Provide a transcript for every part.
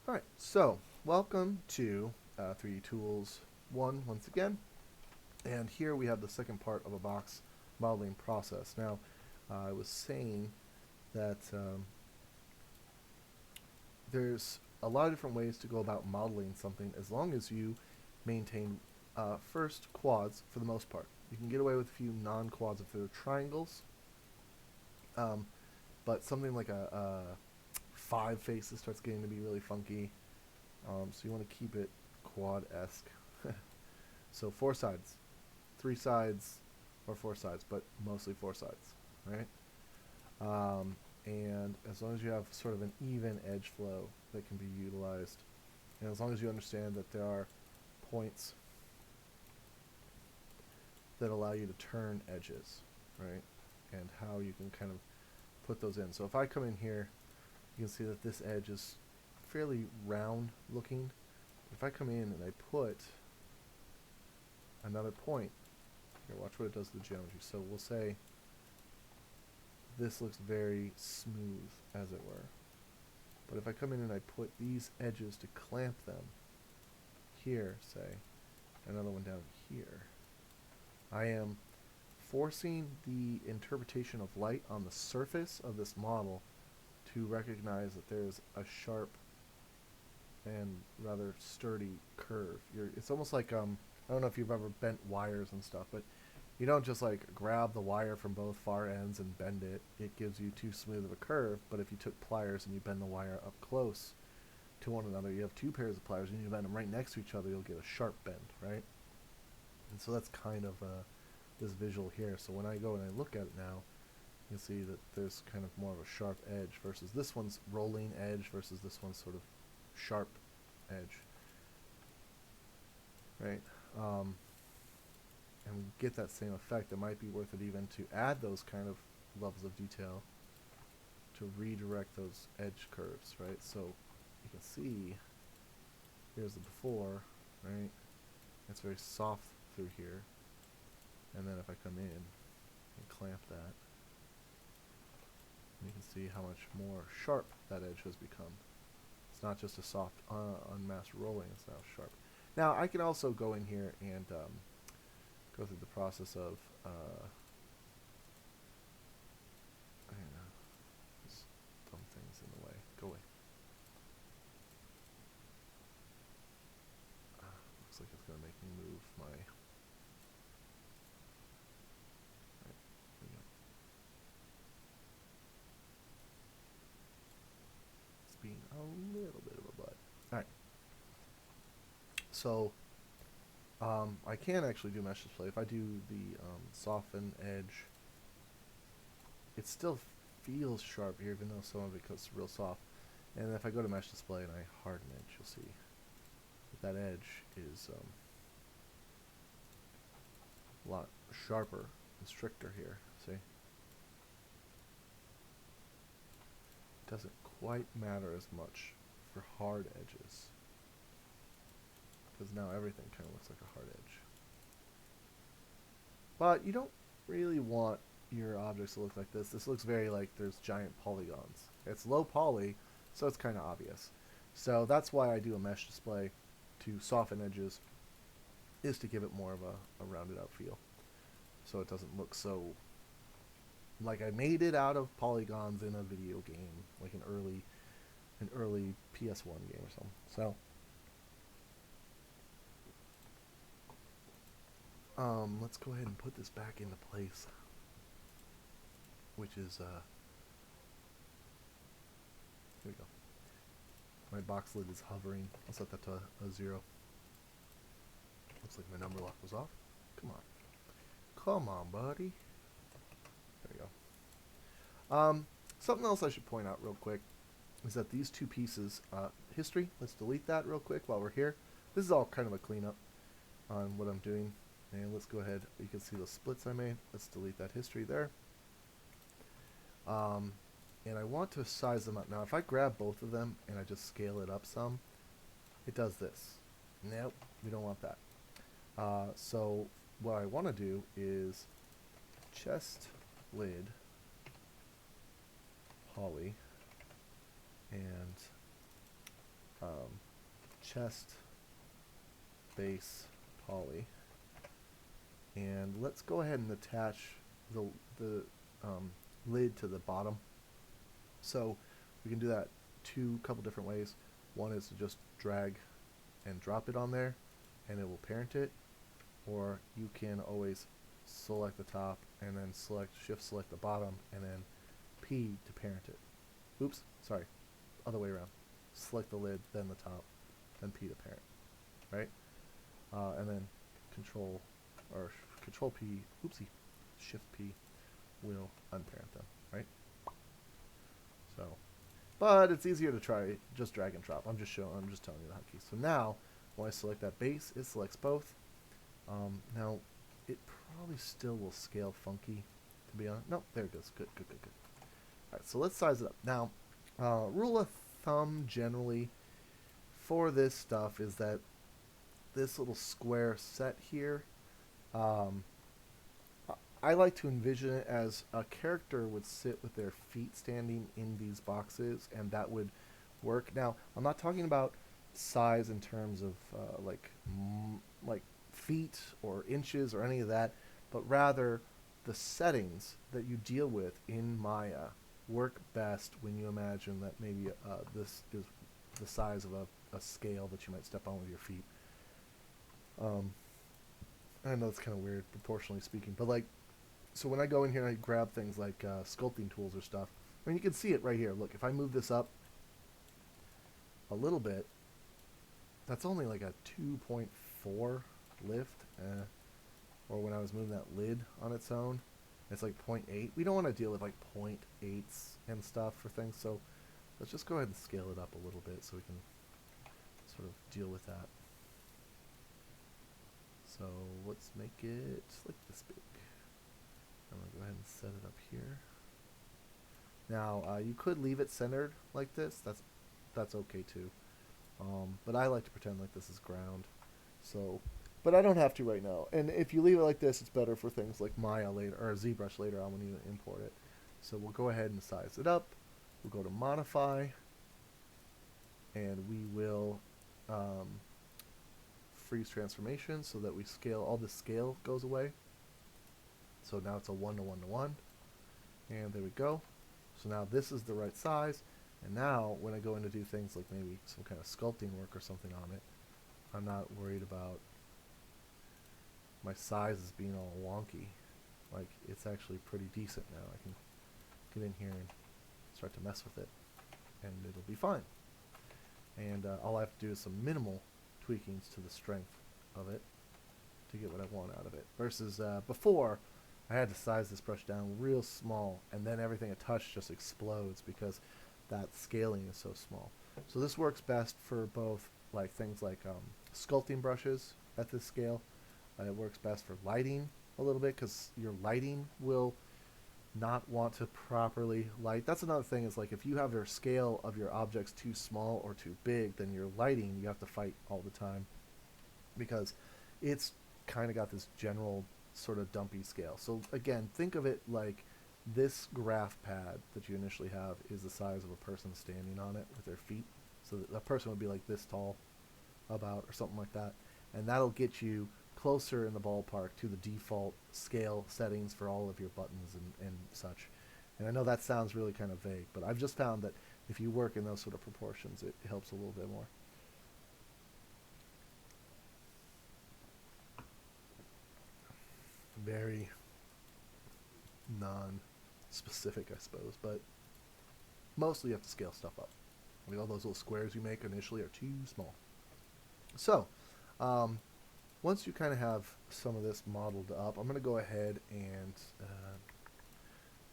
Alright, so welcome to 3D Tools 1 once again. And here we have the second part of a box modeling process. Now, I was saying that there's a lot of different ways to go about modeling something as long as you maintain first quads for the most part. You can get away with a few non-quads if they're triangles, but something like a 5 faces starts getting to be really funky. So you want to keep it quad-esque. So 4 sides, 3 sides, or 4 sides, but mostly 4 sides, right? And as long as you have sort of an even edge flow that can be utilized, and as long as you understand that there are points that allow you to turn edges, right? And how you can kind of put those in. So if I come in here, you can see that this edge is fairly round looking. If I come in and I put another point, here, watch what it does to the geometry. So we'll say this looks very smooth, as it were. But if I come in and I put these edges to clamp them, here, say, another one down here, I am forcing the interpretation of light on the surface of this model to recognize that there's a sharp and rather sturdy curve. It's almost like I don't know if you've ever bent wires and stuff, but you don't just like grab the wire from both far ends and bend it. It gives you too smooth of a curve. But if you took pliers and you bend the wire up close to one another, you have 2 pairs of pliers and you bend them right next to each other, you'll get a sharp bend, right? And so that's kind of this visual here. So when I go and I look at it now, you can see that there's kind of more of a sharp edge versus this one's rolling edge versus this one's sort of sharp edge, right? And we get that same effect. It might be worth it even to add those kind of levels of detail to redirect those edge curves, right? So you can see here's the before, right? It's very soft through here. And then if I come in and clamp that, you can see how much more sharp that edge has become. It's not just a soft, unmasked rolling, it's now sharp. Now, I can also go in here and go through the process of, just dumb things in the way. Go away. Looks like it's going to make me move my... Right, there we go. It's being a little bit of a butt. Alright. So, I can actually do mesh display. If I do the soften edge, it still feels sharp here, even though some of it goes real soft. And if I go to mesh display and I harden it, you'll see that that edge is a lot sharper and stricter here. See? It doesn't quite matter as much for hard edges, because now everything kind of looks like a hard edge. But you don't really want your objects to look like this. This looks very like there's giant polygons. It's low poly, so it's kind of obvious. So that's why I do a mesh display to soften edges, is to give it more of a rounded out feel. So it doesn't look so like I made it out of polygons in a video game, like an early PS1 game or something. So let's go ahead and put this back into place, which is here we go. My box lid is hovering. I'll set that to a 0. Looks like my number lock was off. Come on. Come on, buddy. There we go. Something else I should point out real quick is that these 2 pieces, history, let's delete that real quick while we're here. This is all kind of a cleanup on what I'm doing. And let's go ahead, you can see the splits I made. Let's delete that history there. And I want to size them up. Now, if I grab both of them and I just scale it up some, it does this. Nope, we don't want that. So what I want to do is chest lid poly, and chest base poly, and let's go ahead and attach the lid to the bottom. So we can do that couple different ways. One is to just drag and drop it on there, and it will parent it, or you can always select the top and then shift select the bottom and then P to parent it. Oops, sorry, other way around. Select the lid, then the top, then P to parent, right? And then control P, oopsie, shift P will unparent them, right? So, but it's easier to try just drag and drop. I'm just telling you the hotkeys. So now, when I select that base, it selects both. Now, it probably still will scale funky, to be honest. No, there it goes. Good. Alright, so let's size it up. Now, rule of thumb generally for this stuff is that this little square set here, I like to envision it as a character would sit with their feet standing in these boxes, and that would work. Now, I'm not talking about size in terms of like feet or inches or any of that, but rather the settings that you deal with in Maya work best when you imagine that maybe this is the size of a scale that you might step on with your feet. I know it's kind of weird, proportionally speaking, but like, so when I go in here and I grab things like sculpting tools or stuff, I mean, you can see it right here. Look, if I move this up a little bit, that's only like a 2.4 lift. Or when I was moving that lid on its own, it's like 0.8. We don't want to deal with like 0.8s and stuff for things, so let's just go ahead and scale it up a little bit so we can sort of deal with that. So let's make it like this big. I'm going to go ahead and set it up here. Now, you could leave it centered like this. That's okay too. But I like to pretend like this is ground. So, but I don't have to right now. And if you leave it like this, it's better for things like Maya later, or ZBrush later on when you import it. So we'll go ahead and size it up. We'll go to Modify. And we will freeze transformation so that we scale, all the scale goes away. So now it's a 1 to 1 to 1. And there we go. So now this is the right size. And now when I go in to do things like maybe some kind of sculpting work or something on it, I'm not worried about my sizes being all wonky. Like, it's actually pretty decent now. I can get in here and start to mess with it, and it'll be fine. And all I have to do is some minimal tweakings to the strength of it to get what I want out of it. Versus before, I had to size this brush down real small, and then everything I touch just explodes because that scaling is so small. So this works best for both like things like sculpting brushes at this scale. It works best for lighting a little bit because your lighting will not want to properly light. That's another thing, is like if you have your scale of your objects too small or too big, then your lighting you have to fight all the time because it's kind of got this general sort of dumpy scale. So again, think of it like this graph pad that you initially have is the size of a person standing on it with their feet. So that a person would be like this tall about, or something like that. And that'll get you closer in the ballpark to the default scale settings for all of your buttons and such. And I know that sounds really kind of vague, but I've just found that if you work in those sort of proportions, it helps a little bit more. Very non-specific, I suppose, but mostly you have to scale stuff up. I mean, all those little squares you make initially are too small. So, once you kind of have some of this modeled up, I'm going to go ahead and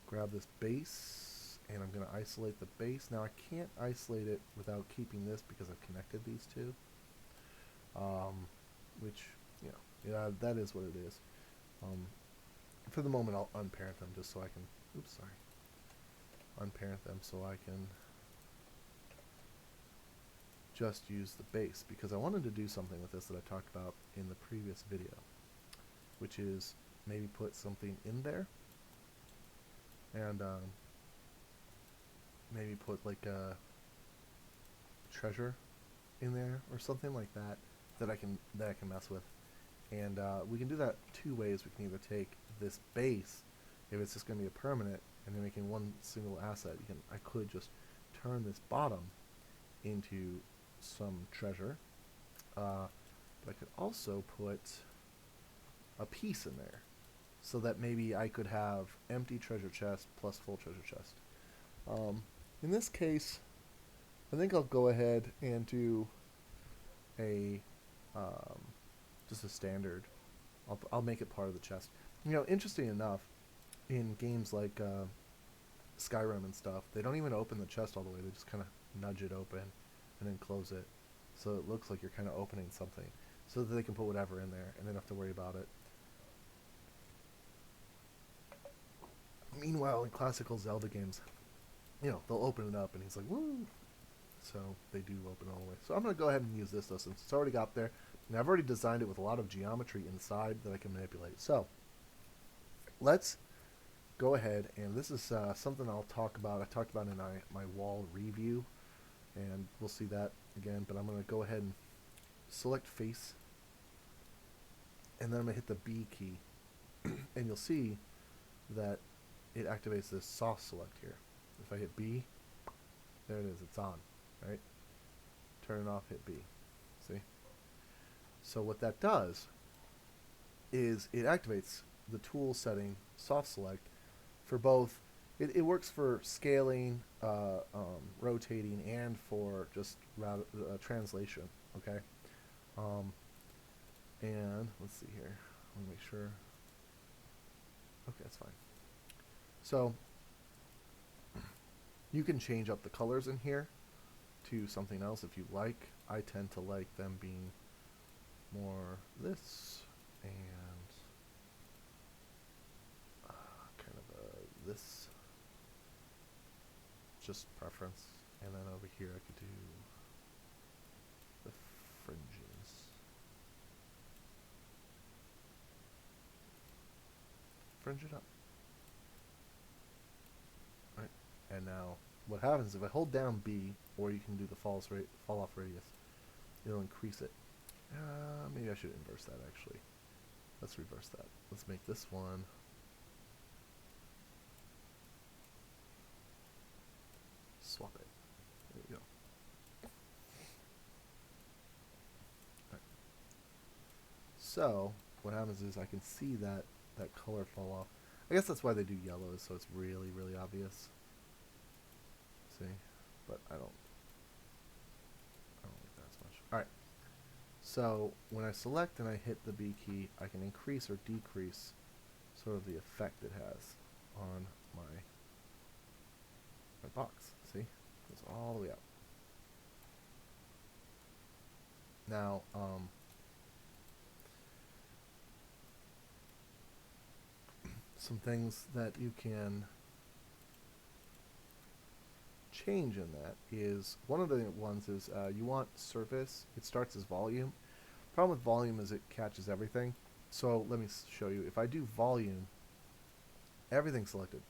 grab this base, and I'm going to isolate the base. Now, I can't isolate it without keeping this because I've connected these two, which, you know, yeah, that is what it is. For the moment, I'll unparent them just so I can, oops, sorry, unparent them so I can just use the base, because I wanted to do something with this that I talked about in the previous video, which is maybe put something in there and maybe put like a treasure in there or something like that that I can mess with. And we can do that two ways. We can either take this base, if it's just going to be a permanent, and then making one single asset. I could just turn this bottom into some treasure, but I could also put a piece in there, so that maybe I could have empty treasure chest plus full treasure chest. In this case, I think I'll go ahead and do a just a standard. I'll make it part of the chest. You know, interesting enough, in games like Skyrim and stuff, they don't even open the chest all the way. They just kind of nudge it open and then close it, so it looks like you're kind of opening something, so that they can put whatever in there and they don't have to worry about it. Meanwhile, in classical Zelda games, you know, they'll open it up and he's like, woo! So they do open all the way. So I'm going to go ahead and use this though, since it's already got there. And I've already designed it with a lot of geometry inside that I can manipulate. So let's go ahead, and this is something I'll talk about. I talked about in my wall review, and we'll see that again. But I'm going to go ahead and select face, and then I'm going to hit the B key, and you'll see that it activates this soft select here. If I hit B, there it is, it's on, right? Turn it off, hit B. See? So what that does is it activates the tool setting soft select for both. It works for scaling, rotating, and for just translation, okay? And let's see here. Let me make sure. Okay, that's fine. So you can change up the colors in here to something else if you like. I tend to like them being more this and kind of this, just preference. And then over here I could do the fringes. Fringe it up. Right. And now what happens if I hold down B, or you can do the fall off radius, it'll increase it. Maybe I should inverse that actually. Let's reverse that. Let's make this one swap it. There we go. Right. So what happens is I can see that color fall off. I guess that's why they do yellows, so it's really, really obvious. See? But I don't like that as much. Alright. So when I select and I hit the B key, I can increase or decrease sort of the effect it has on my box. See? It goes all the way up. Now, some things that you can change in that is, one of the ones is you want surface. It starts as volume. Problem with volume is it catches everything. So let me show you. If I do volume, everything's selected,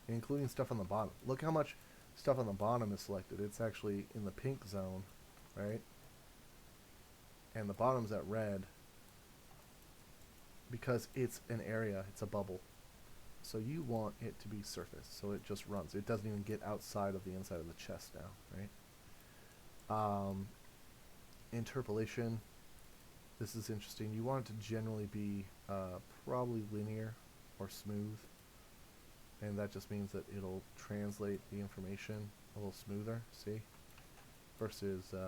including stuff on the bottom. Look how much stuff on the bottom is selected. It's actually in the pink zone, right? And the bottom's at red because it's an area, it's a bubble. So you want it to be surface, so it just runs. It doesn't even get outside of the inside of the chest now, right? Interpolation. This is interesting. You want it to generally be probably linear or smooth, and that just means that it'll translate the information a little smoother, see? Versus if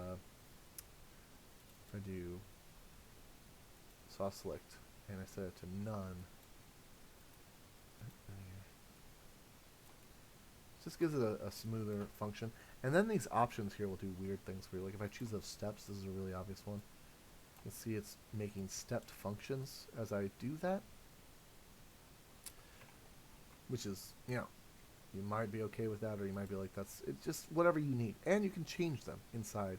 I do soft select and I set it to none, just gives it a smoother function. And then these options here will do weird things for you. Like if I choose those steps, this is a really obvious one. You'll see it's making stepped functions as I do that, which is, you know, you might be okay with that, or you might be like, it's just whatever you need. And you can change them inside.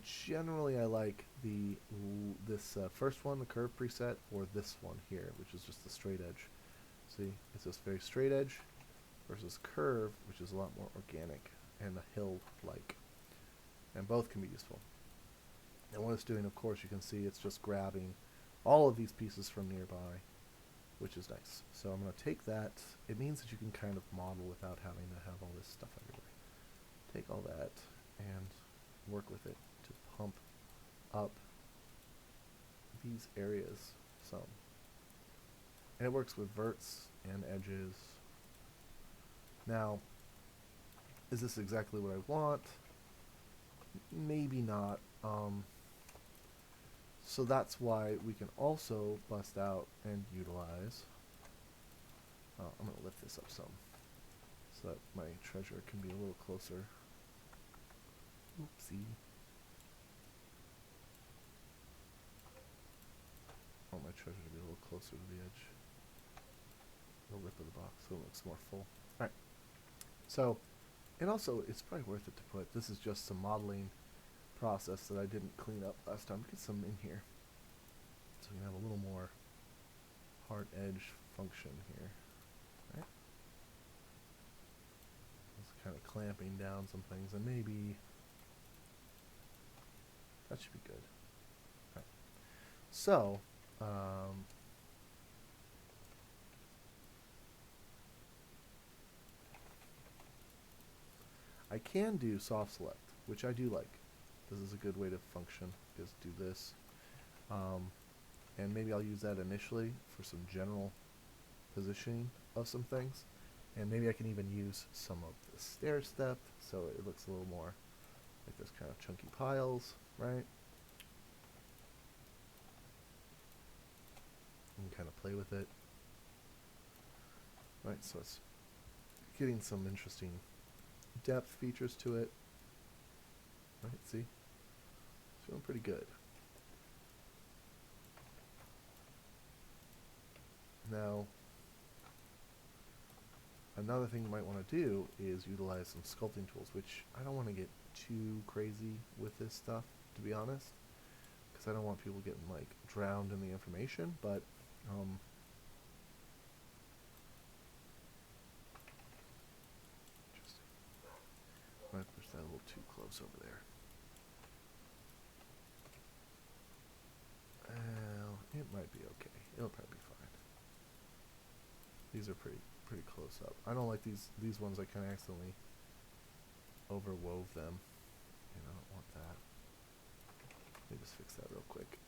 Generally I like this first one, the curve preset, or this one here, which is just the straight edge. See, it's just very straight edge versus curve, which is a lot more organic and a hill-like. and both can be useful. And what it's doing, of course, you can see it's just grabbing all of these pieces from nearby, which is nice. So I'm going to take that. It means that you can kind of model without having to have all this stuff everywhere. Take all that and work with it to pump up these areas some. And it works with verts and edges. Now, is this exactly what I want? Maybe not. So that's why we can also bust out and utilize. I'm going to lift this up some so that my treasure can be a little closer. Oopsie. I want my treasure to be a little closer to the edge. The lip of the box so it looks more full. Alright. So, and also it's probably worth it to put, this is just some modeling process that I didn't clean up last time. Get some in here. So we can have a little more hard edge function here. Right? Just kind of clamping down some things, and maybe that should be good. Right. So, I can do soft select, which I do like. This is a good way to function, is do this. And maybe I'll use that initially for some general positioning of some things. And maybe I can even use some of the stair step so it looks a little more like this kind of chunky piles, right? You can kind of play with it. Right, so it's getting some interesting depth features to it. Right, see? It's feeling pretty good. Now, another thing you might want to do is utilize some sculpting tools, which I don't want to get too crazy with this stuff, to be honest, because I don't want people getting like drowned in the information, but interesting. I might push that a little too close over there. Well, it might be okay. It'll probably be fine. These are pretty close up. I don't like these ones. I kind of accidentally overwove them, and I don't want that. Let me just fix that real quick.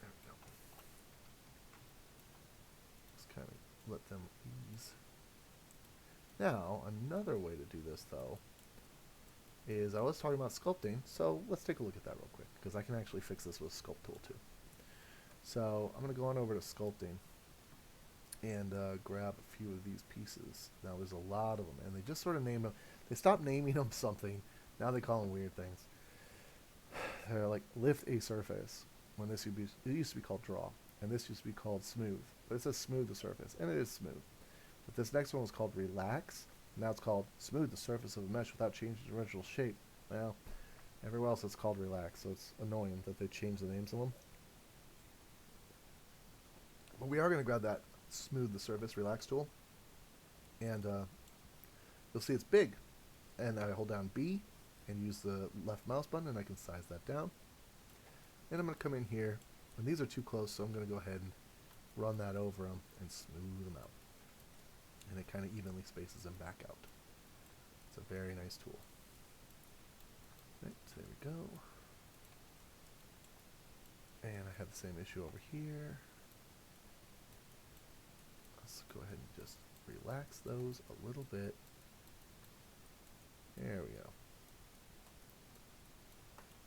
There we go. Just kind of let them ease. Now, another way to do this, though, is I was talking about sculpting, so let's take a look at that real quick, because I can actually fix this with Sculpt tool too. So I'm going to go on over to sculpting and grab a few of these pieces. Now there's a lot of them, and they just sort of name them. They stopped naming them something. Now they call them weird things. They're like lift a surface, when this used to be called draw, and this used to be called smooth. But it says smooth the surface, and it is smooth. But this next one was called relax. Now it's called smooth the surface of a mesh without changing the original shape. Well, everywhere else it's called relax, so it's annoying that they changed the names of them. But we are going to grab that smooth the surface relax tool, and you'll see it's big. And I hold down B and use the left mouse button, and I can size that down. And I'm going to come in here, and these are too close, so I'm going to go ahead and run that over them and smooth them out. And it kind of evenly spaces them back out. It's a very nice tool. Right, so there we go. And I have the same issue over here. Let's go ahead and just relax those a little bit. There we go.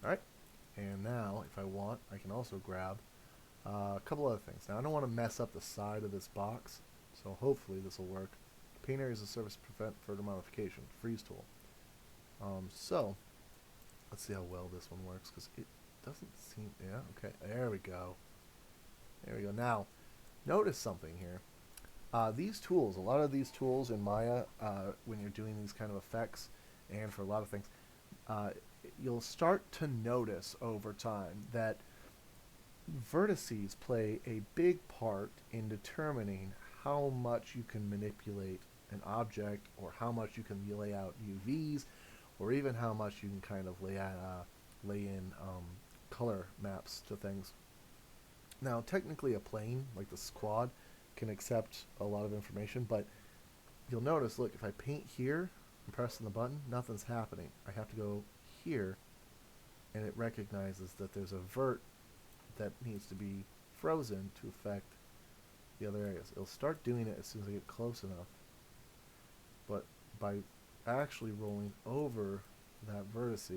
Alright, and now if I want, I can also grab a couple other things. Now I don't want to mess up the side of this box, so hopefully this will work. Paint areas of surface prevent further modification. Freeze tool. So let's see how well this one works, because it doesn't seem. Yeah, okay. There we go. There we go. Now, notice something here. These tools, a lot of these tools in Maya, when you're doing these kind of effects, and for a lot of things, you'll start to notice over time that vertices play a big part in determining how much you can manipulate an object, or how much you can lay out UVs, or even how much you can kind of lay in color maps to things. Now, technically, a plane like the squad can accept a lot of information, but you'll notice, look, if I paint here and pressing the button, nothing's happening. I have to go here, and it recognizes that there's a vert that needs to be frozen to affect the other areas. It'll start doing it as soon as I get close enough, but by actually rolling over that vertex,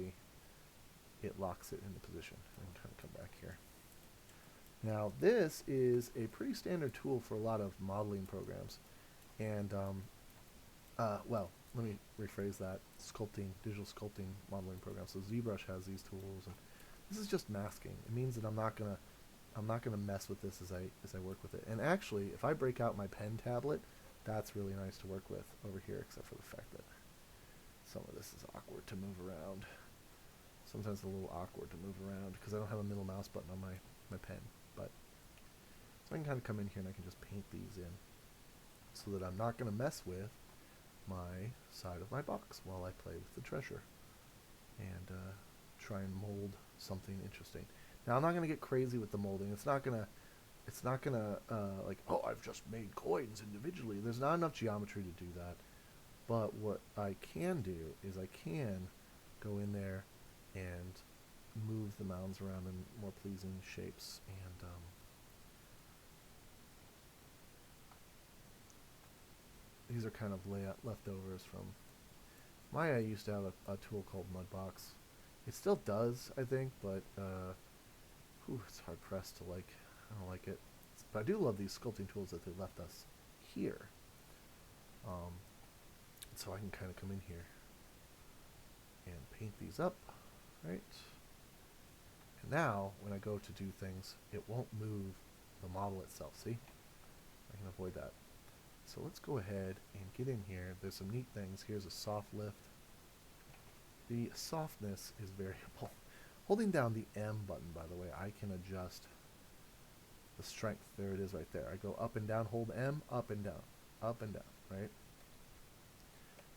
it locks it into position. And kind of come back here. Now, this is a pretty standard tool for a lot of modeling programs, and well, let me rephrase that. Digital sculpting modeling programs. So ZBrush has these tools, and this is just masking. It means that I'm not gonna mess with this as I work with it. And actually, if I break out my pen tablet, that's really nice to work with over here, except for the fact that some of this is awkward to move around. Sometimes it's a little awkward to move around because I don't have a middle mouse button on my pen. But so I can kind of come in here and I can just paint these in so that I'm not going to mess with my side of my box while I play with the treasure and try and mold something interesting. Now, I'm not going to get crazy with the molding. It's not gonna like, oh, I've just made coins individually. There's not enough geometry to do that. But what I can do is I can go in there and move the mounds around in more pleasing shapes. And these are kind of leftovers from Maya. Used to have a tool called Mudbox. It still does, I think, but it's hard pressed to like. I don't like it. But I do love these sculpting tools that they left us here. So I can kind of come in here and paint these up, right? And now, when I go to do things, it won't move the model itself, see? I can avoid that. So let's go ahead and get in here. There's some neat things. Here's a soft lift. The softness is variable. Holding down the M button, by the way, I can adjust the strength. There it is right there. I go up and down, hold M, up and down, right?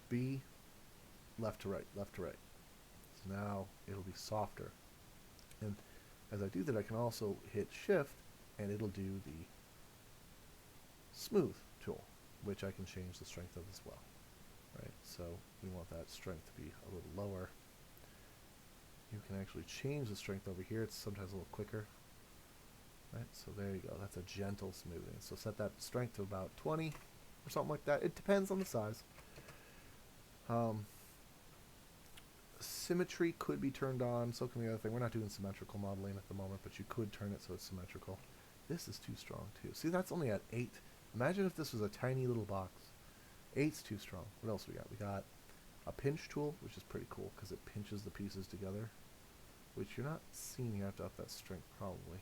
B, left to right, left to right. So now it'll be softer. And as I do that, I can also hit Shift, and it'll do the smooth tool, which I can change the strength of as well, right? So we want that strength to be a little lower. You can actually change the strength over here. It's sometimes a little quicker, right? So there you go. That's a gentle smoothing. So set that strength to about 20 or something like that. It depends on the size. Symmetry could be turned on. So can the other thing. We're not doing symmetrical modeling at the moment, but you could turn it so it's symmetrical. This is too strong too. See, that's only at 8. Imagine if this was a tiny little box. 8's too strong. What else we got? We got a pinch tool, which is pretty cool because it pinches the pieces together, which you're not seeing. You have to up that strength probably.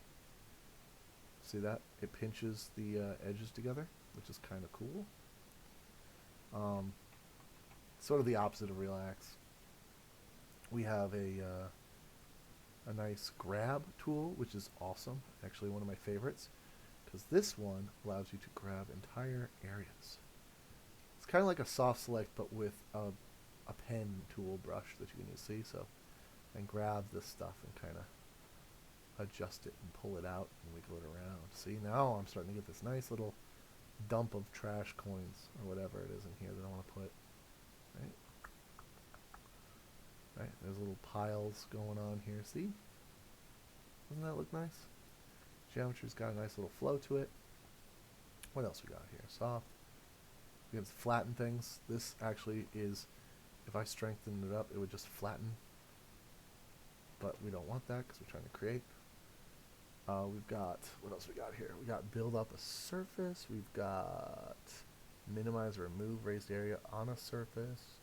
See that? It pinches the edges together, which is kind of cool. Sort of the opposite of relax. We have a nice grab tool, which is awesome. Actually, one of my favorites, because this one allows you to grab entire areas. It's kind of like a soft select, but with a pen tool brush that you can use. See, so and grab this stuff and kind of adjust it and pull it out and wiggle it around. See, now I'm starting to get this nice little dump of trash coins or whatever it is in here that I want to put. Right? Right, there's little piles going on here. See? Doesn't that look nice? Geometry's got a nice little flow to it. What else we got here? Soft. We can flatten things. This actually is, if I strengthened it up, it would just flatten. But we don't want that because we're trying to create. We've got, what else we got here? We got build up a surface. We've got minimize or remove raised area on a surface.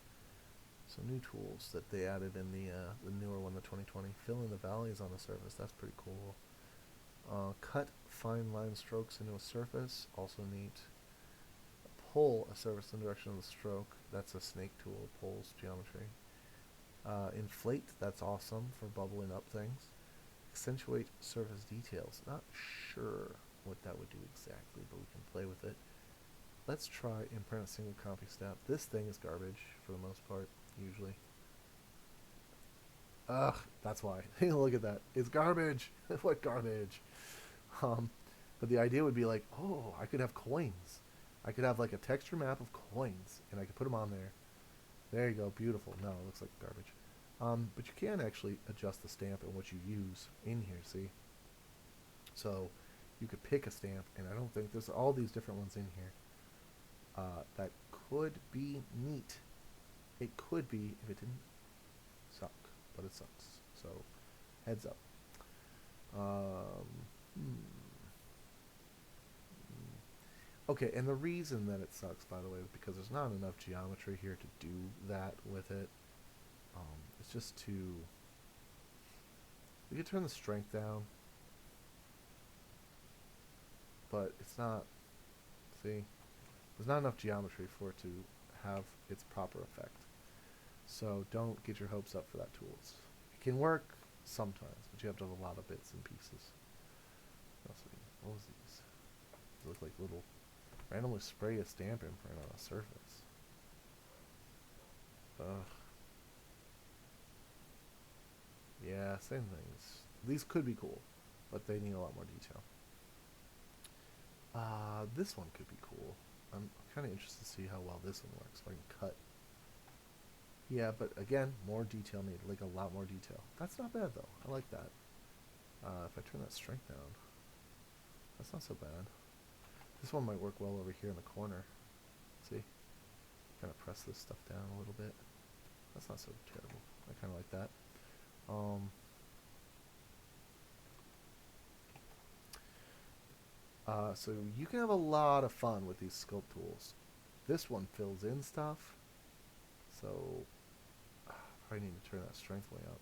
Some new tools that they added in the newer one, the 2020. Fill in the valleys on the surface. That's pretty cool. Cut fine line strokes into a surface. Also neat. Pull a surface in the direction of the stroke. That's a snake tool. Pulls geometry. Inflate. That's awesome for bubbling up things. Accentuate surface details. Not sure what that would do exactly, but we can play with it. let's try imprint a single copy step. This thing is garbage for the most part, usually. Ugh, that's why. Look at that. It's garbage. What garbage? Um, but the idea would be like, oh, I could have coins. I could have like a texture map of coins, and I could put them on there. There you go, beautiful. No, it looks like garbage. But you can actually adjust the stamp and what you use in here, see? So you could pick a stamp, and I don't think there's all these different ones in here. That could be neat. It could be if it didn't suck, but it sucks. So heads up. Okay, and the reason that it sucks, by the way, is because there's not enough geometry here to do that with it. It's just too... We could turn the strength down, but it's not... See? There's not enough geometry for it to have its proper effect. So don't get your hopes up for that tools. It can work sometimes, but you have to have a lot of bits and pieces. What was these? They look like little... Randomly spray a stamp imprint on a surface. Ugh. Yeah, same things. These could be cool, but they need a lot more detail. This one could be cool. I'm kind of interested to see how well this one works. If I can cut. Yeah, but again, more detail needed. Like a lot more detail. That's not bad though. I like that. If I turn that strength down, that's not so bad. This one might work well over here in the corner. See? Kind of press this stuff down a little bit. That's not so terrible. I kind of like that. So you can have a lot of fun with these sculpt tools. This one fills in stuff. So probably need to turn that strength way up.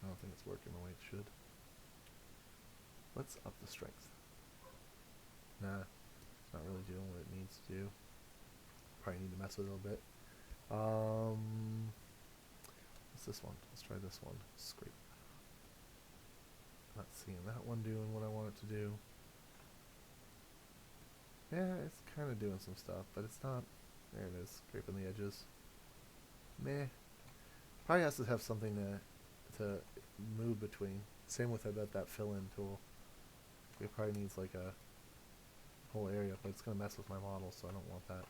I don't think it's working the way it should. Let's up the strength. Nah, it's not really doing what it needs to do. Probably need to mess with it a little bit. What's this one? Let's try this one. Scrape. Not seeing that one doing what I want it to do. Yeah, it's kind of doing some stuff, but it's not. There it is, scraping the edges. Meh. Probably has to have something to move between. Same with that fill-in tool. It probably needs like a whole area, but it's going to mess with my model, so I don't want that.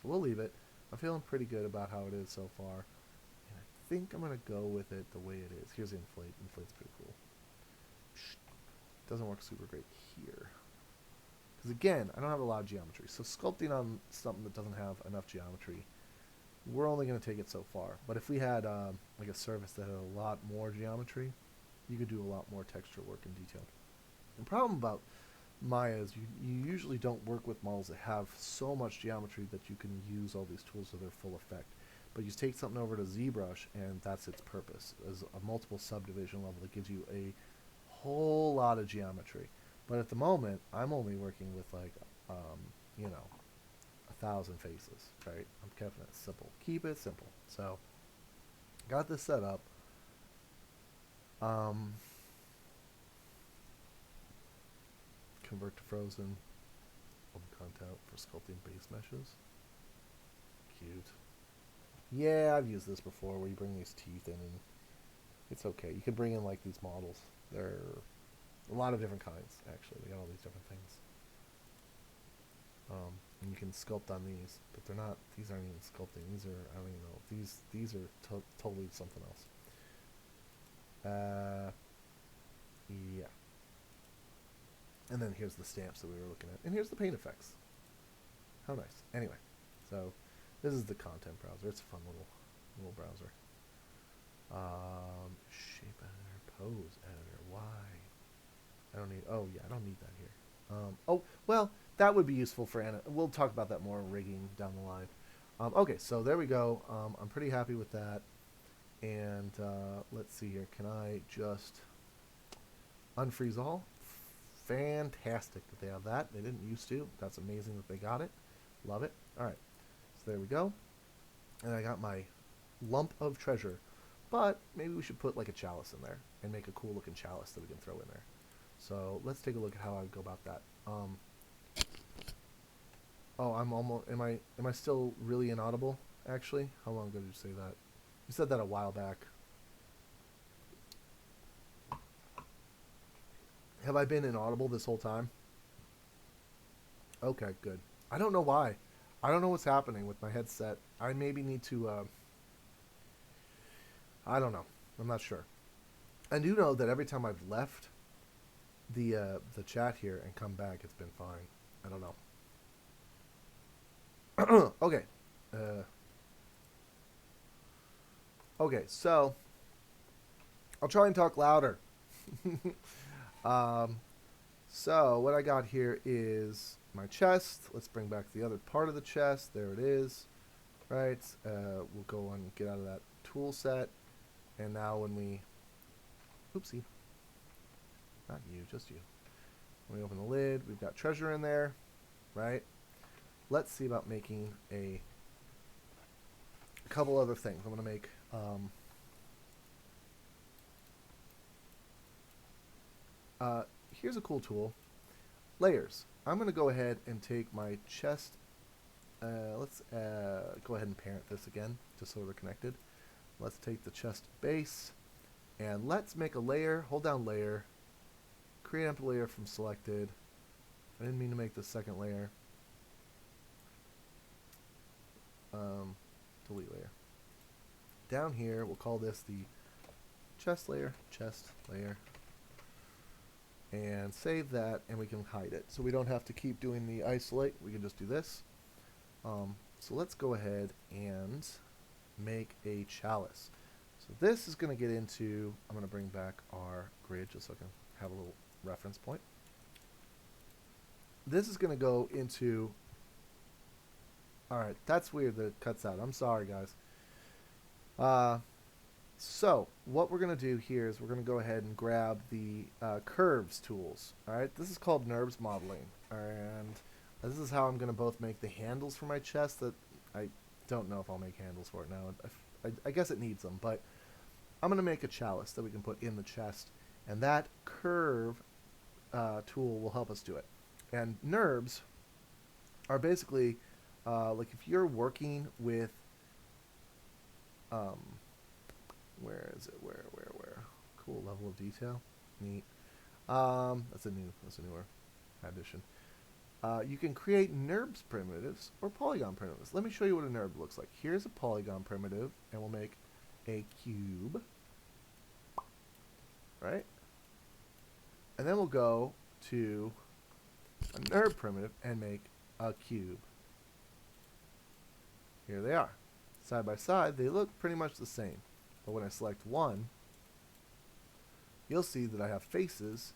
So we'll leave it. I'm feeling pretty good about how it is so far. And I think I'm going to go with it the way it is. Here's the inflate. Inflate's pretty cool. Doesn't work super great here. Because again, I don't have a lot of geometry. So sculpting on something that doesn't have enough geometry, we're only going to take it so far. But if we had like a surface that had a lot more geometry, you could do a lot more texture work and detail. The problem about Maya is you usually don't work with models that have so much geometry that you can use all these tools to their full effect. But you take something over to ZBrush, and that's its purpose, as a multiple subdivision level that gives you a whole lot of geometry. But at the moment, I'm only working with like, you know, 1,000 faces, right? I'm keeping it simple. Keep it simple. So, got this set up. Convert to frozen. Open content for sculpting base meshes. Cute. Yeah, I've used this before where you bring these teeth in and it's okay. You can bring in like these models. They're a lot of different kinds, actually. They got all these different things. And you can sculpt on these, but they're not, these aren't even sculpting. These are, I don't even know. These are totally something else. Yeah. And then here's the stamps that we were looking at. And here's the paint effects. How nice. Anyway, so this is the content browser. It's a fun little browser. Shape editor, pose editor. Why? I don't need, oh yeah, I don't need that here. Oh, well, that would be useful for we'll talk about that more rigging down the line. Okay, so there we go. I'm pretty happy with that. And let's see here. Can I just unfreeze all? Fantastic that they have that. They didn't used to. That's amazing that they got it. Love it. All right. So there we go. And I got my lump of treasure. But maybe we should put like a chalice in there and make a cool looking chalice that we can throw in there. So let's take a look at how I would go about that. Oh, I'm almost. Am I still really inaudible? Actually, how long ago did you say that? You said that a while back. Have I been inaudible this whole time? Okay, good. I don't know why. I don't know what's happening with my headset. I maybe need to. I don't know. I'm not sure. I do know that every time I've left the chat here and come back, it's been fine. I don't know. Okay. Uh, okay. So I'll try and talk louder. um, so what I got here is my chest. Let's bring back the other part of the chest. There it is. Right. We'll go and get out of that tool set. And now when we... Oopsie. Not you, just you. When we open the lid, we've got treasure in there. Right. Let's see about making a couple other things. I'm going to make... here's a cool tool. Layers. I'm going to go ahead and take my chest. Let's go ahead and parent this again, just so they're connected. Let's take the chest base, and let's make a layer. Hold down layer. Create empty layer from selected. I didn't mean to make the second layer. Delete layer. Down here, we'll call this the chest layer, and save that, and we can hide it. So we don't have to keep doing the isolate. We can just do this. So let's go ahead and make a chalice. So this is going to get into, I'm going to bring back our grid just so I can have a little reference point. This is going to go into, alright, that's weird that it cuts out. I'm sorry, guys. So what we're going to do here is we're going to go ahead and grab the curves tools. Alright, this is called Nurbs modeling. And this is how I'm going to both make the handles for my chest. That I don't know if I'll make handles for it now. I guess it needs them, but I'm going to make a chalice that we can put in the chest. And that curve tool will help us do it. And Nurbs are basically, like if you're working with, where is it? Where? Cool level of detail. Neat. That's a newer addition. You can create Nurbs primitives or Polygon primitives. Let me show you what a Nurb looks like. Here's a Polygon primitive, and we'll make a cube. Right? And then we'll go to a Nurb primitive and make a cube. Here they are. Side by side, they look pretty much the same. But when I select one, you'll see that I have faces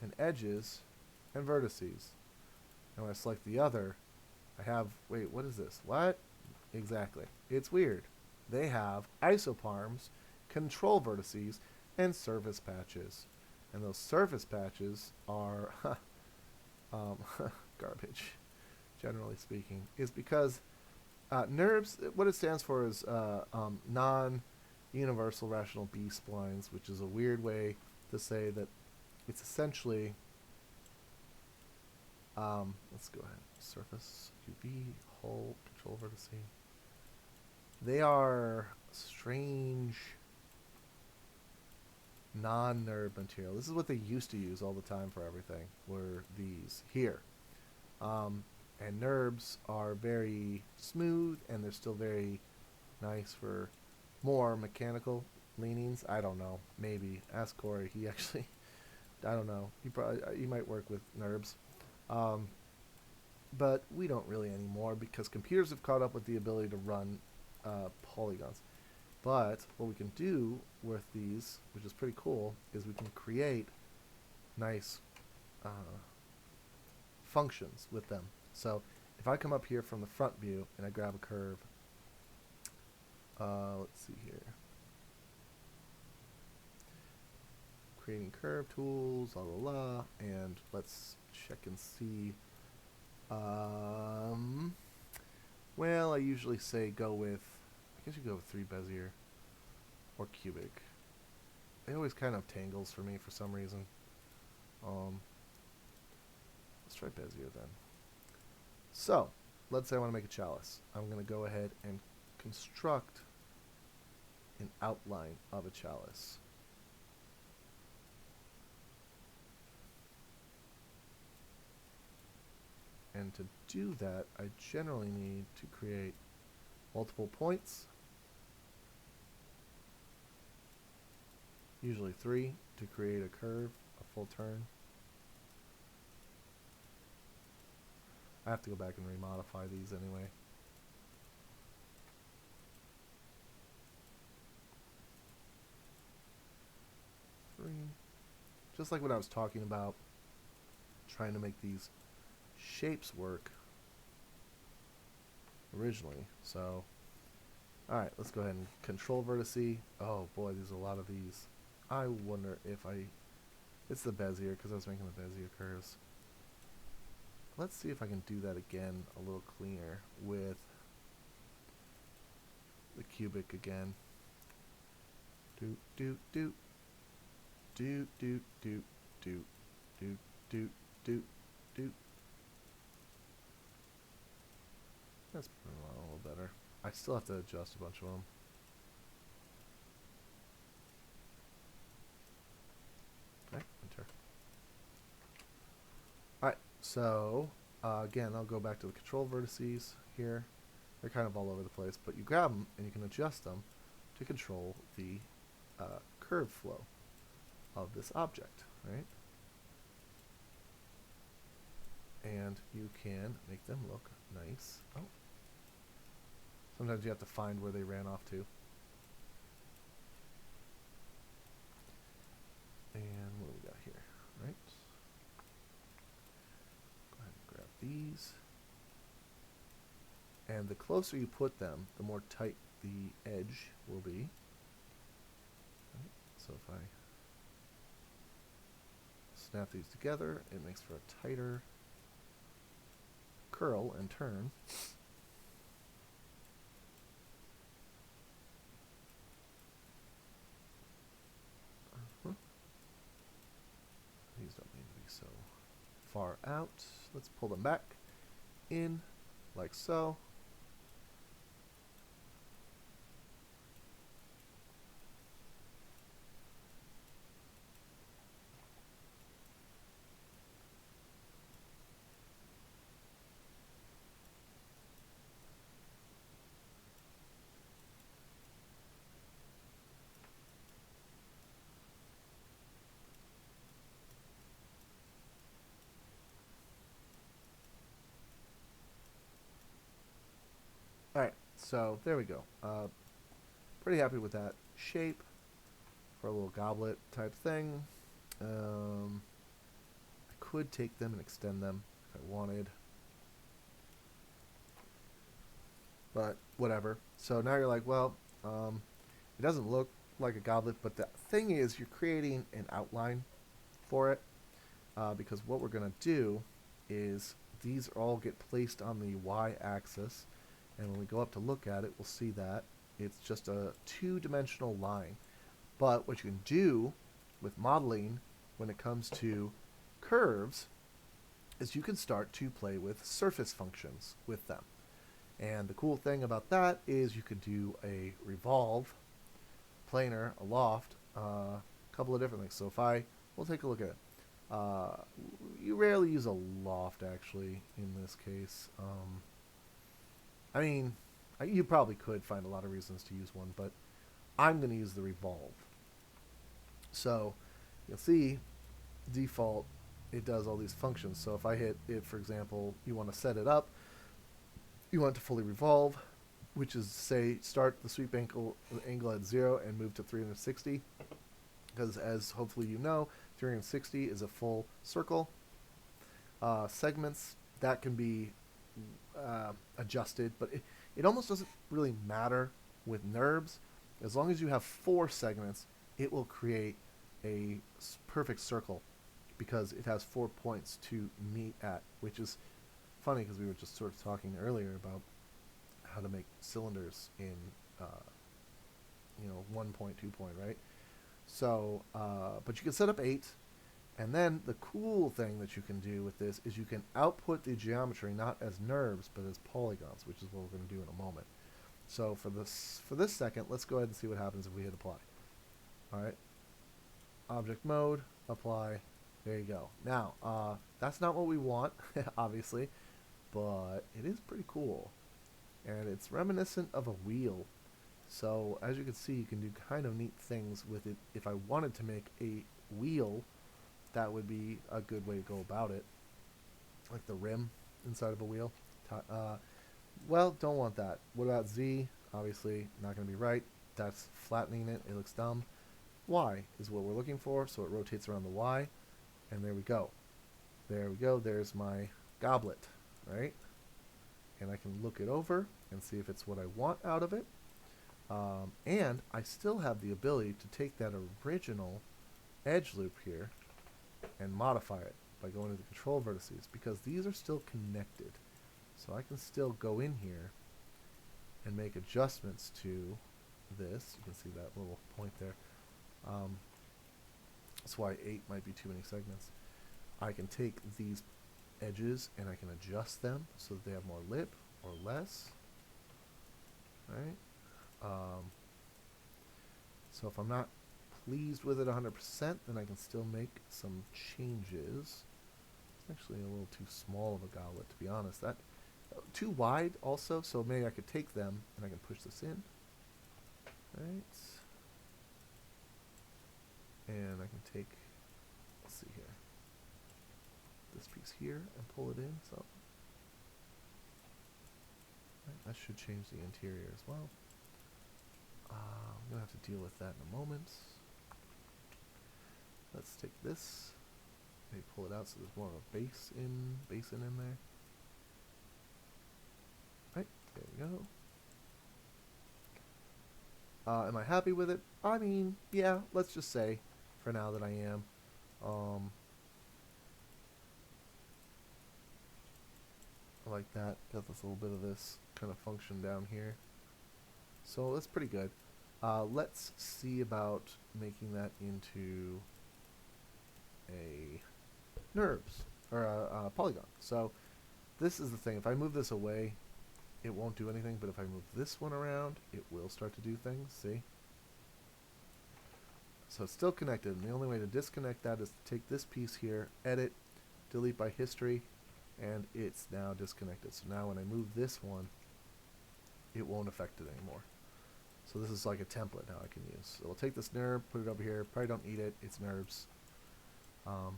and edges and vertices. And when I select the other, I have, wait, what is this? What? Exactly. It's weird. They have isoparms, control vertices, and surface patches. And those surface patches are garbage, generally speaking, is because Nurbs, what it stands for is non-universal rational B-splines, which is a weird way to say that it's essentially, let's go ahead, surface, UV, hull, control vertice. They are strange non-Nurb material. This is what they used to use all the time for everything, were these here. And Nurbs are very smooth, and they're still very nice for more mechanical leanings. I don't know. Maybe. Ask Corey. He actually, I don't know. He might work with Nurbs. But we don't really anymore because computers have caught up with the ability to run polygons. But what we can do with these, which is pretty cool, is we can create nice functions with them. So if I come up here from the front view and I grab a curve, let's see here. Creating curve tools, la la la, and let's check and see. Well, I usually say go with, I guess you go with 3 Bezier or cubic. It always kind of tangles for me for some reason. Let's try Bezier then. So let's say I want to make a chalice. I'm going to go ahead and construct an outline of a chalice. And to do that, I generally need to create multiple points, usually 3, to create a curve, a full turn. I have to go back and remodify these anyway. Just like what I was talking about, trying to make these shapes work originally. So, alright, let's go ahead and control vertice. Oh boy, there's a lot of these. I wonder if it's the Bezier, because I was making the Bezier curves. Let's see if I can do that again a little cleaner with the cubic again. Do do do do do do do do do do do. That's a little better. I still have to adjust a bunch of them. Okay, enter. Alright, so again, I'll go back to the control vertices here. They're kind of all over the place, but you grab them and you can adjust them to control the curve flow of this object, right? And you can make them look nice. Oh. Sometimes you have to find where they ran off to. And what do we got here, right? Go ahead and grab these. And the closer you put them, the more tight the edge will be. Right? So if I snap these together, it makes for a tighter curl and turn. These don't need to be so far out. Let's pull them back in, like so. Alright, so there we go. Pretty happy with that shape for a little goblet type thing. I could take them and extend them if I wanted. But whatever. So now you're like, well, it doesn't look like a goblet, but the thing is you're creating an outline for it. Because what we're going to do is these all get placed on the y-axis. And when we go up to look at it, we'll see that it's just a two-dimensional line. But what you can do with modeling when it comes to curves is you can start to play with surface functions with them. And the cool thing about that is you can do a revolve, planar, a loft, a couple of different things. So if we'll take a look at it. You rarely use a loft actually in this case. I mean, you probably could find a lot of reasons to use one, but I'm going to use the revolve. So you'll see default, it does all these functions. So if I hit it, for example, you want to set it up, you want it to fully revolve, which is, say, start the sweep angle at 0 and move to 360. Because as hopefully you know, 360 is a full circle. Segments, that can be adjusted, but it almost doesn't really matter with Nurbs. As long as you have 4 segments, it will create a perfect circle because it has 4 points to meet at, which is funny because we were just sort of talking earlier about how to make cylinders in 1 point, 2 point, right? So but you can set up 8, And then the cool thing that you can do with this is you can output the geometry not as NURBS but as polygons, which is what we're going to do in a moment. So for this second, let's go ahead and see what happens if we hit apply. All right, object mode, apply. There you go. Now, that's not what we want, obviously, but it is pretty cool. And it's reminiscent of a wheel. So, as you can see, you can do kind of neat things with it. If I wanted to make a wheel, that would be a good way to go about it. Like the rim inside of a wheel. Well, don't want that. What about Z? Obviously, not going to be right. That's flattening it. It looks dumb. Y is what we're looking for, so it rotates around the Y. And there we go. There we go. There's my goblet, right? And I can look it over and see if it's what I want out of it. And I still have the ability to take that original edge loop here and modify it by going to the control vertices, because these are still connected. So I can still go in here and make adjustments to this. You can see that little point there. That's why 8 might be too many segments. I can take these edges and I can adjust them so that they have more lip or less. Right? So if I'm not pleased with it 100%, then I can still make some changes. It's actually a little too small of a goblet, to be honest. That too wide also, so maybe I could take them and I can push this in. Right? And I can take, let's see here, this piece here and pull it in. So right, that should change the interior as well. I'm going to have to deal with that in a moment. Let's take this, maybe pull it out so there's more of a basin in there. Right, there we go. Am I happy with it? I mean, yeah, let's just say for now that I am. I like that. Got this little bit of this kind of function down here. So that's pretty good. Let's see about making that into a NURBS or a polygon. So this is the thing. If I move this away, it won't do anything, but if I move this one around, it will start to do things. See? So it's still connected, and the only way to disconnect that is to take this piece here, edit, delete by history, and it's now disconnected. So now when I move this one, it won't affect it anymore. So this is like a template now I can use. So we'll take this NURB, put it over here. Probably don't need it. It's NURBS. We'll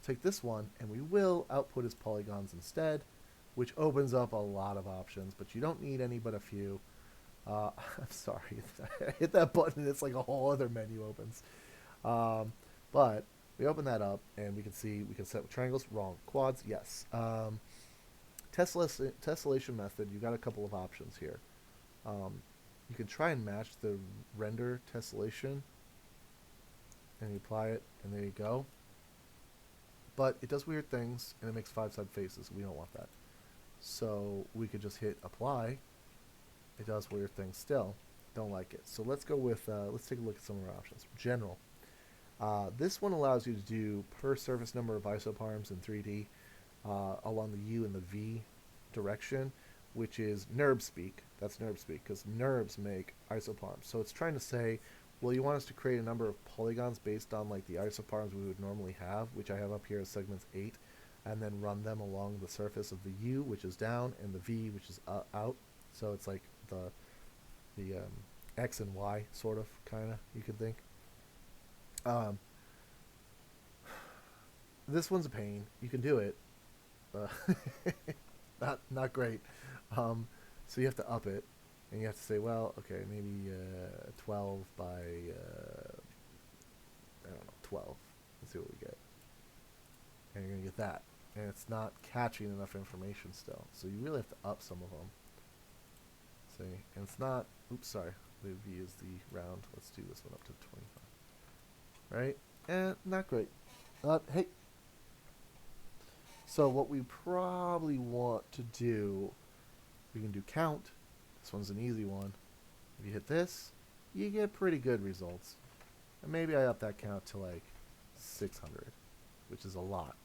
take this one, and we will output as polygons instead, which opens up a lot of options, but you don't need any but a few. I'm sorry. I hit that button, and it's like a whole other menu opens. But we open that up, and we can see we can set triangles. Wrong. Quads, yes. Tessellation method, you got a couple of options here. You can try and match the render tessellation, and you apply it, and there you go. But it does weird things, and it makes 5-side faces. We don't want that. So we could just hit apply. It does weird things still. Don't like it. So let's go with, let's take a look at some of our options. General. This one allows you to do per surface number of isoparms in 3D along the U and the V direction, which is NURB speak. That's NURB speak, because NURBs make isoparms. So it's trying to say, well, you want us to create a number of polygons based on like the isoparms we would normally have, which I have up here as segments 8, and then run them along the surface of the U, which is down, and the V, which is out. So it's like the X and Y sort of, kind of, you could think. This one's a pain. You can do it. Not great. So you have to up it, and you have to say, well, okay, maybe 12 by, I don't know, 12. Let's see what we get. And you're going to get that. And it's not catching enough information still. So you really have to up some of them. See? And it's not, oops, sorry. The V is the round. Let's do this one up to 25. Right? And not great. Hey. So what we probably want to do, we can do count. This one's an easy one. If you hit this, you get pretty good results. And maybe I up that count to like 600. which is a lot.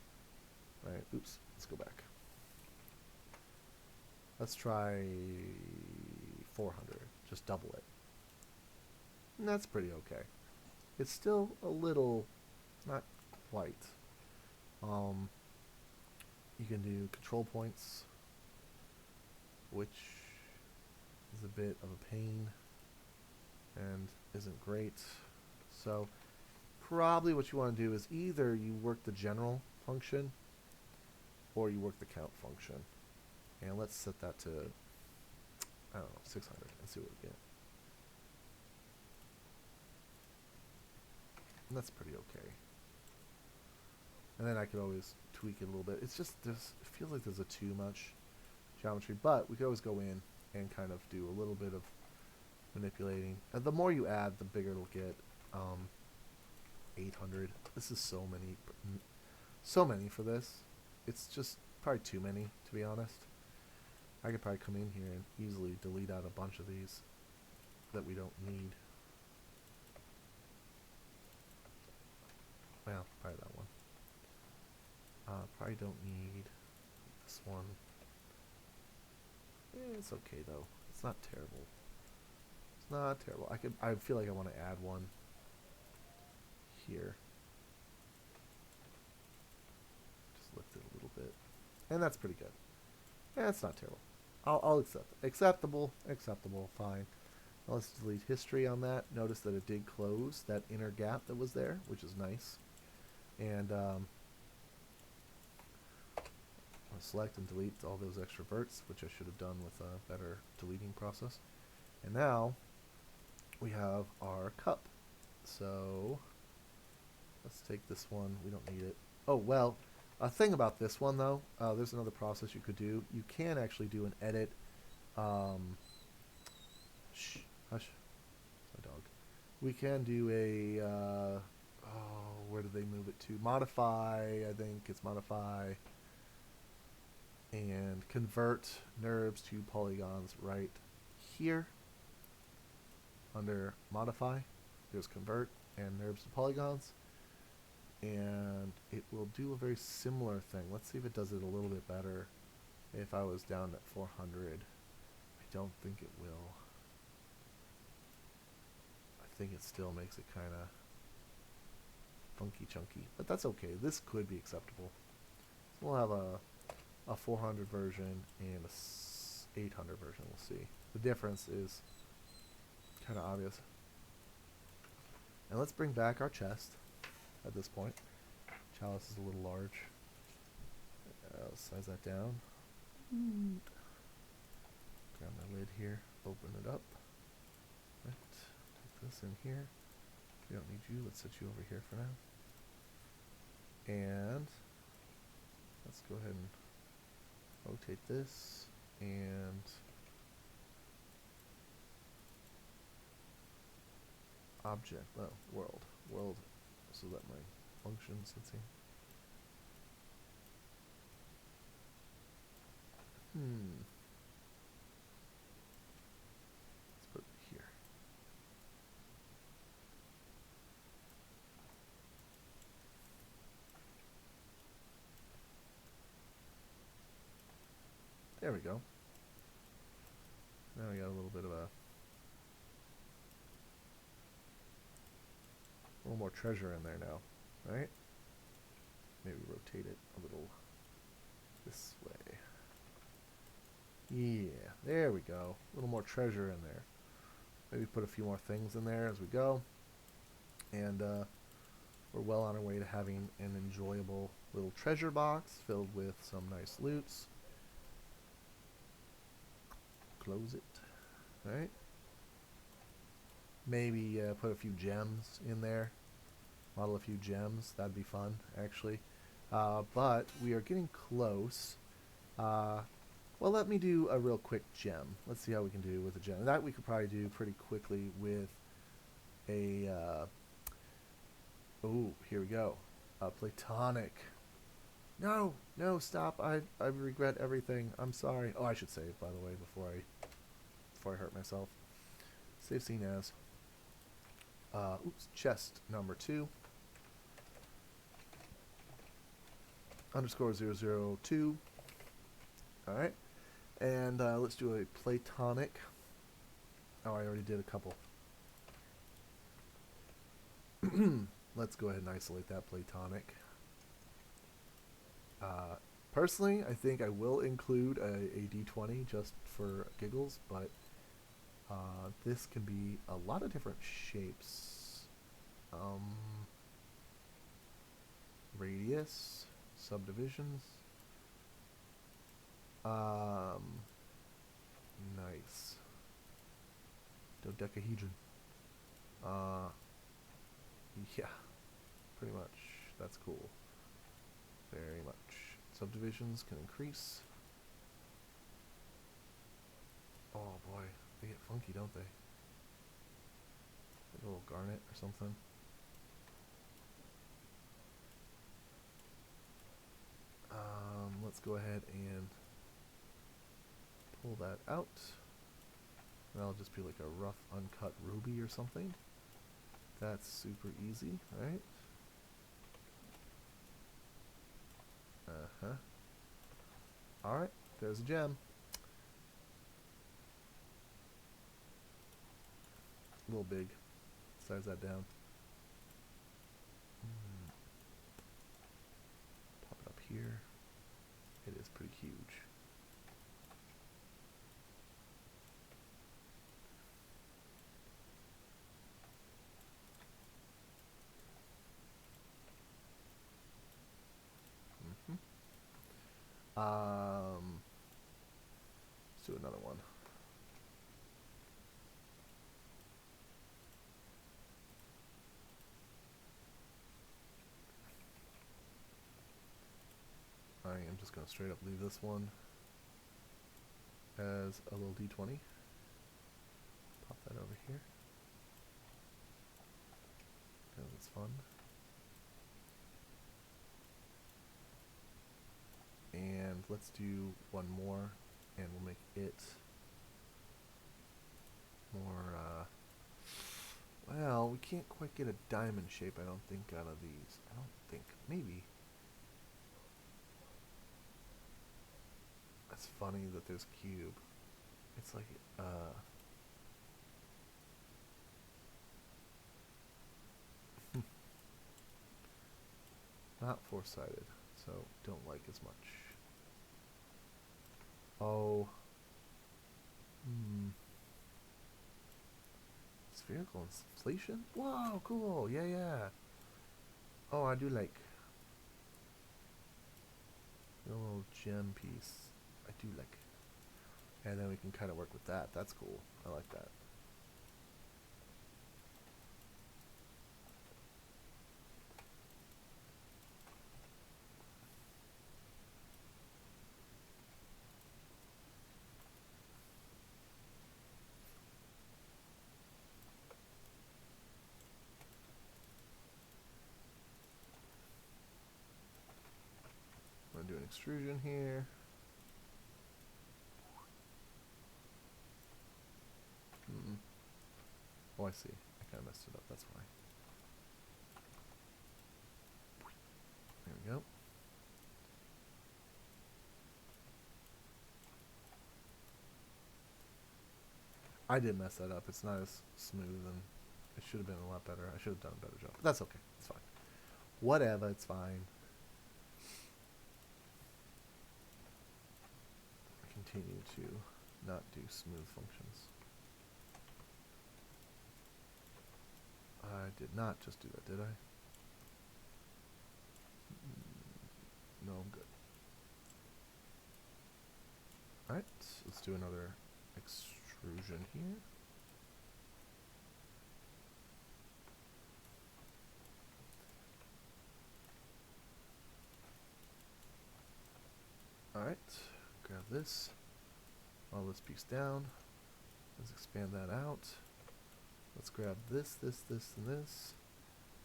Right? Oops, let's go back. Let's try 400. Just double it. And that's pretty okay. It's still a little, not quite. You can do control points, which is a bit of a pain and isn't great. So probably what you want to do is either you work the general function or you work the count function. And let's set that to, I don't know, 600 and see what we get. And that's pretty okay. And then I could always tweak it a little bit. It's just, it feels like there's too much geometry, but we could always go in and kind of do a little bit of manipulating. And the more you add, the bigger it'll get. 800. This is so many for this. It's just probably too many, to be honest. I could probably come in here and easily delete out a bunch of these that we don't need. Well, probably that one. Probably don't need this one. It's okay though. It's not terrible. It's not terrible. I feel like I want to add one here. Just lift it a little bit. And that's pretty good. Yeah, it's not terrible. I'll accept it. Acceptable, fine. Now let's delete history on that. Notice that it did close that inner gap that was there, which is nice. And I'll select and delete all those extra verts, which I should have done with a better deleting process. And now we have our cup. So let's take this one. We don't need it. Oh, well, a thing about this one, though, there's another process you could do. You can actually do an edit. Shh, hush. My dog. We can do a, where do they move it to? Modify, I think it's modify. And convert Nurbs to polygons right here. Under modify, there's convert and Nurbs to polygons. And it will do a very similar thing. Let's see if it does it a little bit better. If I was down at 400, I don't think it will. I think it still makes it kind of funky chunky, but that's okay. This could be acceptable. So we'll have a 400 version and a 800 version. We'll see. The difference is kind of obvious. And let's bring back our chest. At this point, Chalice is a little large. Let's size that down. Grab my lid here, open it up. Right, take this in here. We don't need you. Let's set you over here for now. And let's go ahead and rotate this and object. Oh, world. So that my functions, let's see. Let's put it here. There we go. Now we got a little bit of a little more treasure in there now, right? Maybe rotate it a little this way. Yeah, there we go. A little more treasure in there. Maybe put a few more things in there as we go. And we're well on our way to having an enjoyable little treasure box filled with some nice loots. Close it, right? Maybe put a few gems in there. Model a few gems. That'd be fun, actually. But we are getting close. Well, let me do a real quick gem. Let's see how we can do with a gem. That we could probably do pretty quickly with a... oh, here we go. Platonic. No, stop. I regret everything. I'm sorry. Oh, I should save, by the way, before I hurt myself. Save scene as. Oops, chest number 2. underscore 002. All right. And let's do a platonic. Oh, I already did a couple. Let's go ahead and isolate that platonic. Personally, I think I will include a d20 just for giggles, but this can be a lot of different shapes. Radius, subdivisions. Nice. Dodecahedron. Yeah, pretty much. That's cool. Very much. Subdivisions can increase. Oh boy, they get funky, don't they? Like a little garnet or something. Let's go ahead and pull that out. That'll just be like a rough uncut ruby or something. That's super easy, right? Uh-huh. Alright, there's a gem. A little big. Size that down. Pop it up here. It is pretty huge. Let's do another one. I am just going to straight up leave this one as a little d20. Pop that over here. Because it's fun. And let's do one more, and we'll make it more, well, we can't quite get a diamond shape, I don't think, out of these. I don't think. Maybe. That's funny that there's cube. It's like, not four-sided, so don't like as much. Oh. Spherical inflation? Whoa, cool. Yeah, yeah. Oh, I do like a little gem piece. I do like. And then we can kind of work with that. That's cool. I like that. I'm going to do an extrusion here. Oh, I see. I kind of messed it up. That's why. There we go. I did mess that up. It's not as smooth, and it should have been a lot better. I should have done a better job. But that's okay. It's fine. Whatever. It's fine. I continue to not do smooth functions. I did not just do that, did I? No, I'm good. Alright, let's do another extrusion here. Alright, grab this. Roll this piece down. Let's expand that out. Let's grab this, and this.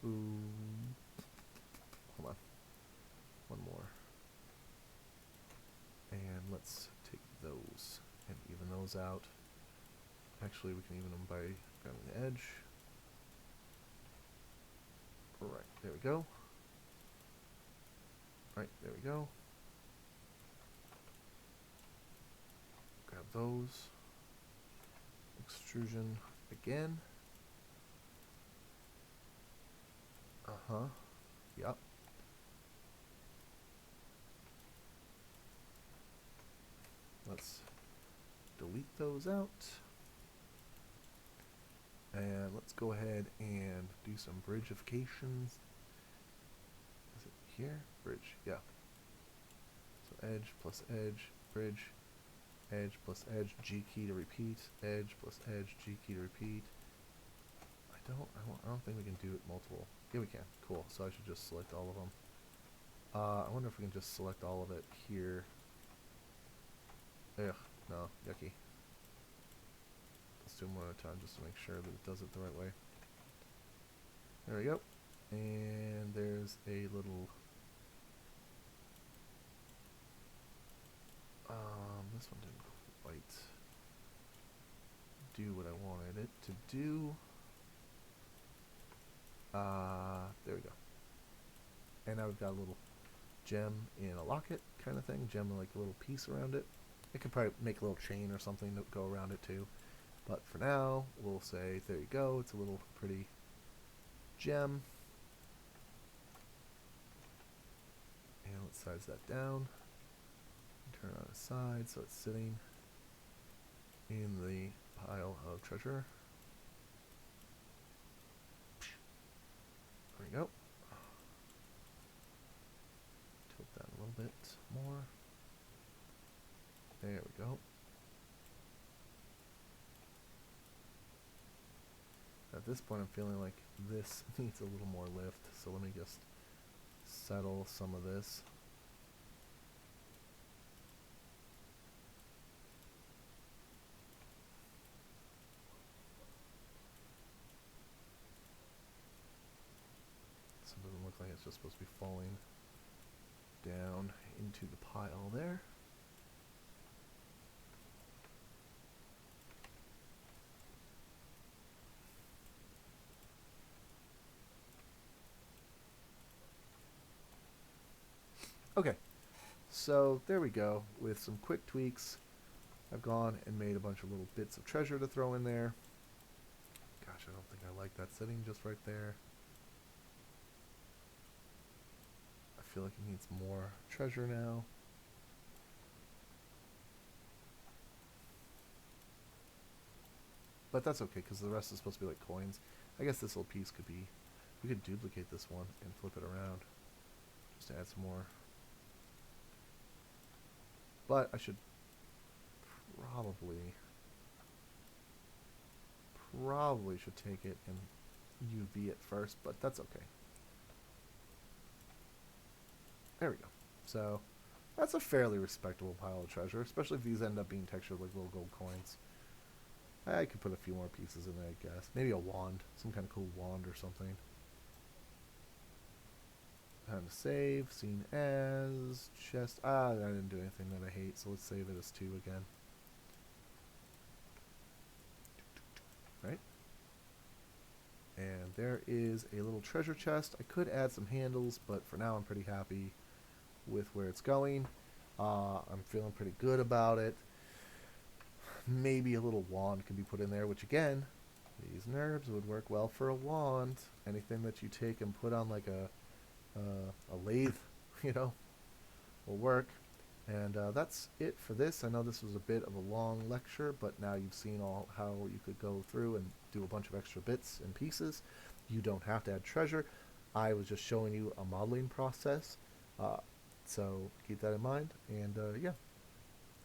Ooh. Hold on. One more. And let's take those and even those out. Actually, we can even them by grabbing the edge. Right, there we go. Right, there we go. Grab those. Extrusion again. Uh-huh. Yep. Let's delete those out. And let's go ahead and do some bridgeifications. Is it here? Bridge, yeah. So edge plus edge, bridge, edge plus edge, G key to repeat, edge plus edge, G key to repeat. I don't think we can do it multiple. Yeah, we can. Cool. So I should just select all of them. I wonder if we can just select all of it here. Ugh, no, yucky. Let's do them one at a time just to make sure that it does it the right way. There we go. And there's a little... this one didn't quite do what I wanted it to do. There we go. And now we've got a little gem in a locket kind of thing. Gem like a little piece around it. It could probably make a little chain or something to go around it too. But for now, we'll say, there you go. It's a little pretty gem. And let's size that down. Turn it on its side so it's sitting in the pile of treasure. There we go. Tilt that a little bit more. There we go. At this point, I'm feeling like this needs a little more lift, so let me just settle some of this. So it doesn't look like it's just supposed to be falling down into the pile there. Okay, so there we go. With some quick tweaks, I've gone and made a bunch of little bits of treasure to throw in there. Gosh, I don't think I like that sitting just right there. I feel like it needs more treasure now. But that's okay, because the rest is supposed to be like coins. I guess this little piece could be... We could duplicate this one and flip it around. Just to add some more. But I should probably should take it and UV it first, but that's okay. There we go. So that's a fairly respectable pile of treasure, especially if these end up being textured like little gold coins. I could put a few more pieces in there, I guess. Maybe a wand, some kind of cool wand or something. Time to save, seen as, chest, I didn't do anything that I hate, so let's save it as 2 again. Right? And there is a little treasure chest. I could add some handles, but for now I'm pretty happy with where it's going. I'm feeling pretty good about it. Maybe a little wand could be put in there, which again, these Nurbs would work well for a wand. Anything that you take and put on like a lathe, you know, will work. And that's it for this. I know this was a bit of a long lecture, but now you've seen how you could go through and do a bunch of extra bits and pieces. You don't have to add treasure. I was just showing you a modeling process. So keep that in mind. And yeah,